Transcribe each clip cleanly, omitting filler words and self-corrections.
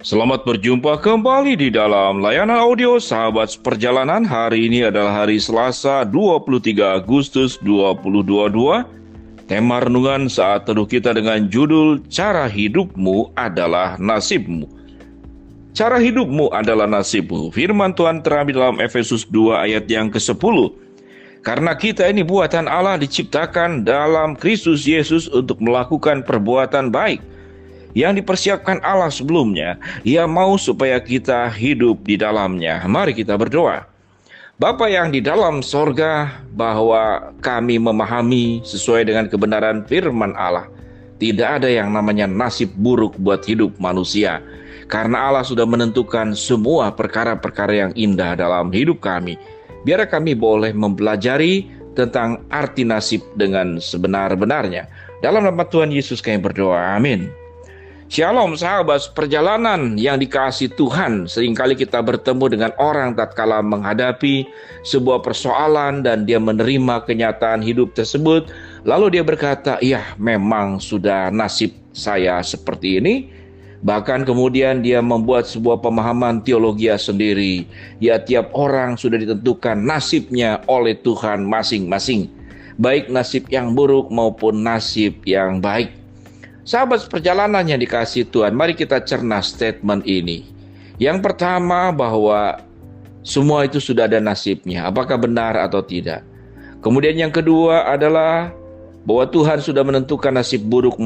Selamat berjumpa kembali di dalam layanan audio Sahabat Perjalanan. Hari ini adalah hari Selasa 23 Agustus 2022. Tema renungan saat teduh kita dengan judul Cara Hidupmu Adalah Nasibmu. Cara hidupmu adalah nasibmu. Firman Tuhan terambil dalam Efesus 2 ayat yang ke-10. Karena kita ini buatan Allah, diciptakan dalam Kristus Yesus untuk melakukan perbuatan baik yang dipersiapkan Allah sebelumnya. Ia mau supaya kita hidup di dalamnya. Mari kita berdoa. Bapa yang di dalam sorga, bahwa kami memahami sesuai dengan kebenaran firman Allah, tidak ada yang namanya nasib buruk buat hidup manusia, karena Allah sudah menentukan semua perkara-perkara yang indah dalam hidup kami. Biar kami boleh mempelajari tentang arti nasib dengan sebenar-benarnya. Dalam nama Tuhan Yesus kami berdoa, amin. Shalom sahabat perjalanan yang dikasihi Tuhan. Seringkali kita bertemu dengan orang tatkala menghadapi sebuah persoalan dan dia menerima kenyataan hidup tersebut. Lalu dia berkata, ya memang sudah nasib saya seperti ini. Bahkan kemudian dia membuat sebuah pemahaman teologi sendiri. Ya, tiap orang sudah ditentukan nasibnya oleh Tuhan masing-masing, baik nasib yang buruk maupun nasib yang baik. Sahabat perjalanan yang dikasihi Tuhan, mari kita cerna statement ini. Yang pertama, bahwa semua itu sudah ada nasibnya, apakah benar atau tidak. Kemudian yang kedua adalah bahwa Tuhan sudah menentukan nasib buruk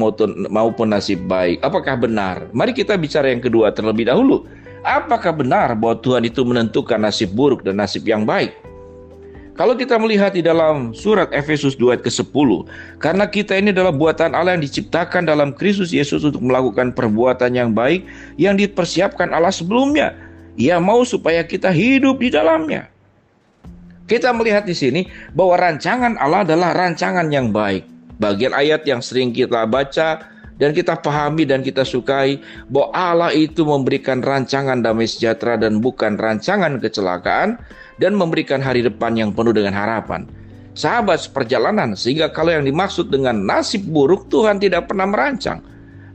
maupun nasib baik. Apakah benar? Mari kita bicara yang kedua terlebih dahulu. Apakah benar bahwa Tuhan itu menentukan nasib buruk dan nasib yang baik? Kalau kita melihat di dalam surat Efesus 2 ayat ke-10, karena kita ini adalah buatan Allah yang diciptakan dalam Kristus Yesus untuk melakukan perbuatan yang baik yang dipersiapkan Allah sebelumnya. Ia mau supaya kita hidup di dalamnya. Kita melihat di sini bahwa rancangan Allah adalah rancangan yang baik. Bagian ayat yang sering kita baca dan kita pahami dan kita sukai, bahwa Allah itu memberikan rancangan damai sejahtera dan bukan rancangan kecelakaan, dan memberikan hari depan yang penuh dengan harapan. Sahabat seperjalanan, sehingga kalau yang dimaksud dengan nasib buruk, Tuhan tidak pernah merancang.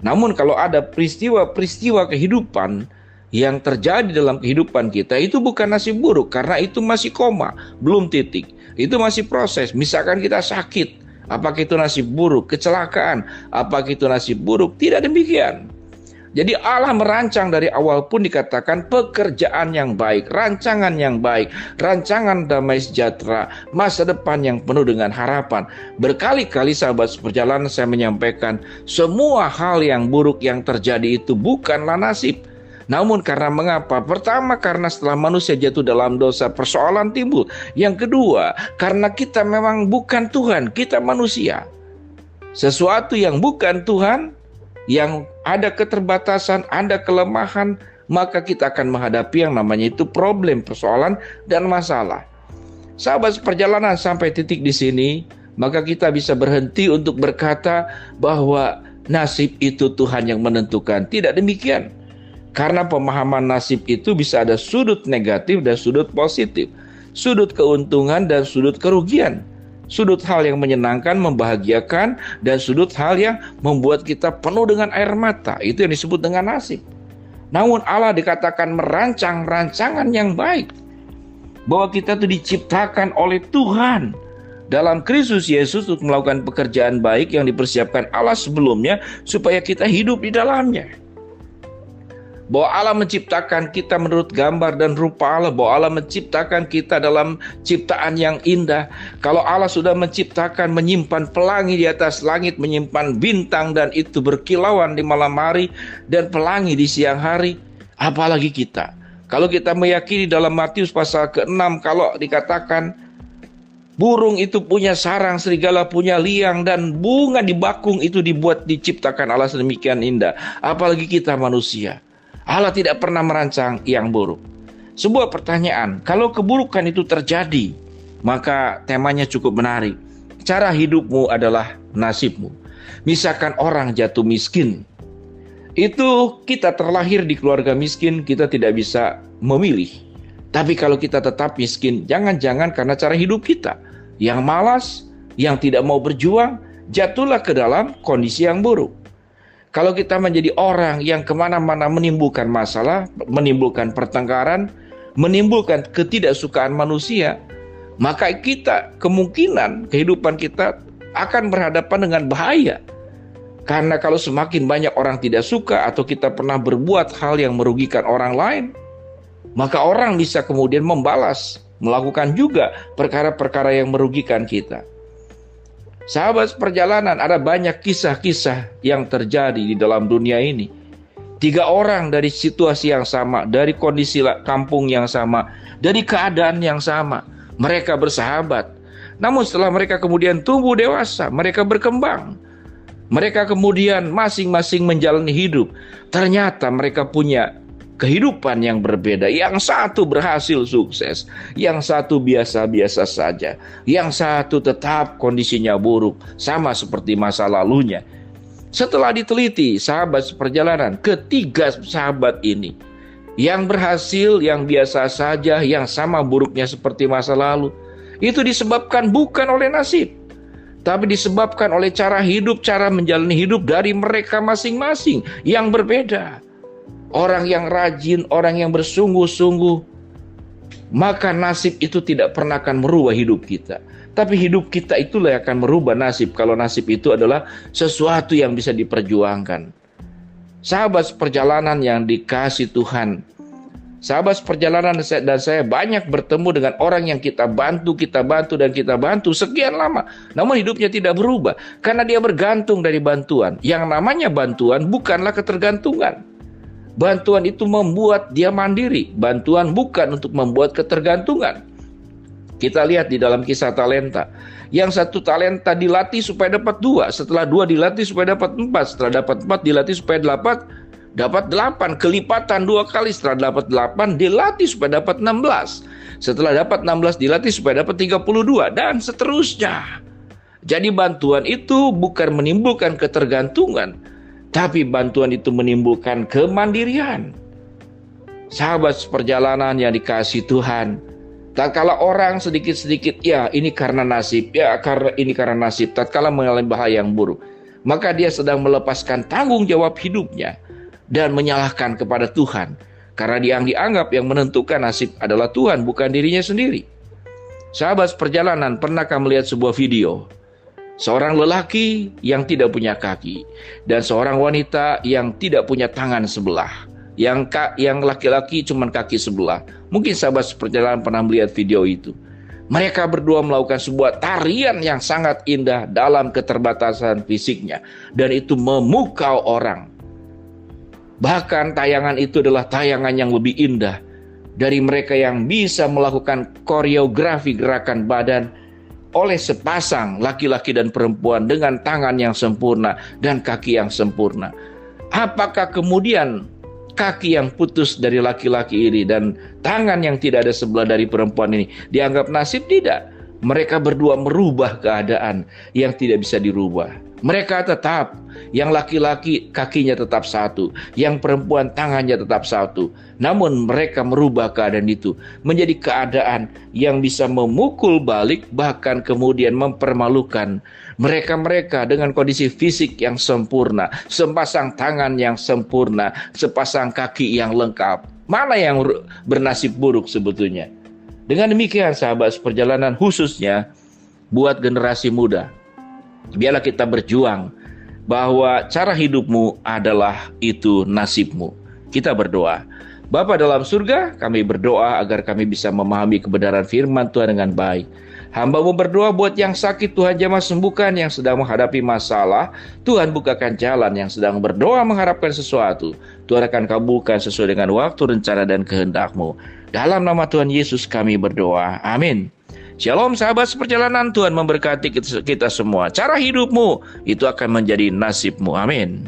Namun kalau ada peristiwa-peristiwa kehidupan yang terjadi dalam kehidupan kita, itu bukan nasib buruk, karena itu masih koma, belum titik. Itu masih proses. Misalkan kita sakit, apakah itu nasib buruk? Kecelakaan, apakah itu nasib buruk? Tidak demikian. Jadi Allah merancang dari awal pun dikatakan pekerjaan yang baik, rancangan yang baik, rancangan damai sejahtera, masa depan yang penuh dengan harapan. Berkali-kali sahabat seperjalanan saya menyampaikan, semua hal yang buruk yang terjadi itu bukanlah nasib. Namun karena mengapa? Pertama, karena setelah manusia jatuh dalam dosa, persoalan timbul. Yang kedua, karena kita memang bukan Tuhan, kita manusia. Sesuatu yang bukan Tuhan, yang ada keterbatasan, ada kelemahan, maka kita akan menghadapi yang namanya itu problem, persoalan, dan masalah. Sahabat perjalanan, sampai titik di sini, maka kita bisa berhenti untuk berkata bahwa nasib itu Tuhan yang menentukan. Tidak demikian. Karena pemahaman nasib itu bisa ada sudut negatif dan sudut positif, sudut keuntungan dan sudut kerugian. Sudut hal yang menyenangkan, membahagiakan, dan sudut hal yang membuat kita penuh dengan air mata. Itu yang disebut dengan nasib. Namun Allah dikatakan merancang rancangan yang baik, bahwa kita itu diciptakan oleh Tuhan dalam Kristus Yesus untuk melakukan pekerjaan baik yang dipersiapkan Allah sebelumnya, supaya kita hidup di dalamnya. Bahwa Allah menciptakan kita menurut gambar dan rupa Allah, bahwa Allah menciptakan kita dalam ciptaan yang indah. Kalau Allah sudah menciptakan, menyimpan pelangi di atas langit, menyimpan bintang dan itu berkilauan di malam hari dan pelangi di siang hari, apalagi kita. Kalau kita meyakini dalam Matius pasal ke-6, kalau dikatakan burung itu punya sarang, serigala punya liang, dan bunga di bakung itu diciptakan Allah sedemikian indah, apalagi kita manusia. Allah tidak pernah merancang yang buruk. Sebuah pertanyaan, kalau keburukan itu terjadi, maka temanya cukup menarik. Cara hidupmu adalah nasibmu. Misalkan orang jatuh miskin, itu kita terlahir di keluarga miskin, kita tidak bisa memilih. Tapi kalau kita tetap miskin, jangan-jangan karena cara hidup kita yang malas, yang tidak mau berjuang, jatuhlah ke dalam kondisi yang buruk. Kalau kita menjadi orang yang kemana-mana menimbulkan masalah, menimbulkan pertengkaran, menimbulkan ketidaksukaan manusia, maka kemungkinan kehidupan kita akan berhadapan dengan bahaya. Karena kalau semakin banyak orang tidak suka atau kita pernah berbuat hal yang merugikan orang lain, maka orang bisa kemudian membalas, melakukan juga perkara-perkara yang merugikan kita. Sahabat perjalanan, ada banyak kisah-kisah yang terjadi di dalam dunia ini. 3 orang dari situasi yang sama, dari kondisi kampung yang sama, dari keadaan yang sama. Mereka bersahabat. Namun setelah mereka kemudian tumbuh dewasa, mereka berkembang. Mereka kemudian masing-masing menjalani hidup. Ternyata mereka punya kehidupan yang berbeda. Yang satu berhasil sukses, yang satu biasa-biasa saja, yang satu tetap kondisinya buruk, sama seperti masa lalunya. Setelah diteliti sahabat seperjalanan, ketiga sahabat ini, yang berhasil, yang biasa saja, yang sama buruknya seperti masa lalu, itu disebabkan bukan oleh nasib, tapi disebabkan oleh cara hidup, cara menjalani hidup dari mereka masing-masing yang berbeda. Orang yang rajin, orang yang bersungguh-sungguh, maka nasib itu tidak pernah akan merubah hidup kita. Tapi hidup kita itulah yang akan merubah nasib, kalau nasib itu adalah sesuatu yang bisa diperjuangkan. Sahabat perjalanan yang dikasih Tuhan, sahabat perjalanan dan saya banyak bertemu dengan orang yang kita bantu sekian lama. Namun hidupnya tidak berubah, karena dia bergantung dari bantuan. Yang namanya bantuan bukanlah ketergantungan. Bantuan itu membuat dia mandiri. Bantuan bukan untuk membuat ketergantungan. Kita lihat di dalam kisah talenta. Yang 1 talenta dilatih supaya dapat 2. Setelah 2 dilatih supaya dapat 4. Setelah dapat 4 dilatih supaya dapat 8. Kelipatan 2 kali. Setelah dapat 8 dilatih supaya dapat 16. Setelah dapat 16 dilatih supaya dapat 32. Dan seterusnya. Jadi bantuan itu bukan menimbulkan ketergantungan, tapi bantuan itu menimbulkan kemandirian. Sahabat seperjalanan yang dikasihi Tuhan, tatkala orang sedikit-sedikit, ya ini karena nasib, karena nasib, tatkala mengalami bahaya yang buruk, maka dia sedang melepaskan tanggung jawab hidupnya dan menyalahkan kepada Tuhan. Karena yang dianggap yang menentukan nasib adalah Tuhan, bukan dirinya sendiri. Sahabat seperjalanan, pernahkah melihat sebuah video? Seorang lelaki yang tidak punya kaki dan seorang wanita yang tidak punya tangan sebelah. Yang laki-laki cuma kaki sebelah. Mungkin sahabat seperjalanan pernah melihat video itu. Mereka berdua melakukan sebuah tarian yang sangat indah dalam keterbatasan fisiknya, dan itu memukau orang. Bahkan tayangan itu adalah tayangan yang lebih indah dari mereka yang bisa melakukan koreografi gerakan badan oleh sepasang laki-laki dan perempuan dengan tangan yang sempurna dan kaki yang sempurna. Apakah kemudian kaki yang putus dari laki-laki ini dan tangan yang tidak ada sebelah dari perempuan ini dianggap nasib? Tidak. Mereka berdua merubah keadaan yang tidak bisa dirubah. Mereka tetap, yang laki-laki kakinya tetap satu, yang perempuan tangannya tetap satu. Namun mereka merubah keadaan itu menjadi keadaan yang bisa memukul balik, bahkan kemudian mempermalukan mereka dengan kondisi fisik yang sempurna, sepasang tangan yang sempurna, sepasang kaki yang lengkap. Mana yang bernasib buruk sebetulnya? Dengan demikian sahabat seperjalanan, khususnya buat generasi muda, biarlah kita berjuang bahwa cara hidupmu adalah itu nasibmu. Kita berdoa. Bapa dalam surga, kami berdoa agar kami bisa memahami kebenaran firman Tuhan dengan baik. Hamba-Mu berdoa buat yang sakit, Tuhan jamah sembuhkan, yang sedang menghadapi masalah, Tuhan bukakan jalan, yang sedang berdoa mengharapkan sesuatu, Tuhan akan kabulkan sesuai dengan waktu, rencana, dan kehendak-Mu. Dalam nama Tuhan Yesus kami berdoa. Amin. Shalom sahabat seperjalanan, Tuhan memberkati kita semua. Cara hidupmu itu akan menjadi nasibmu. Amin.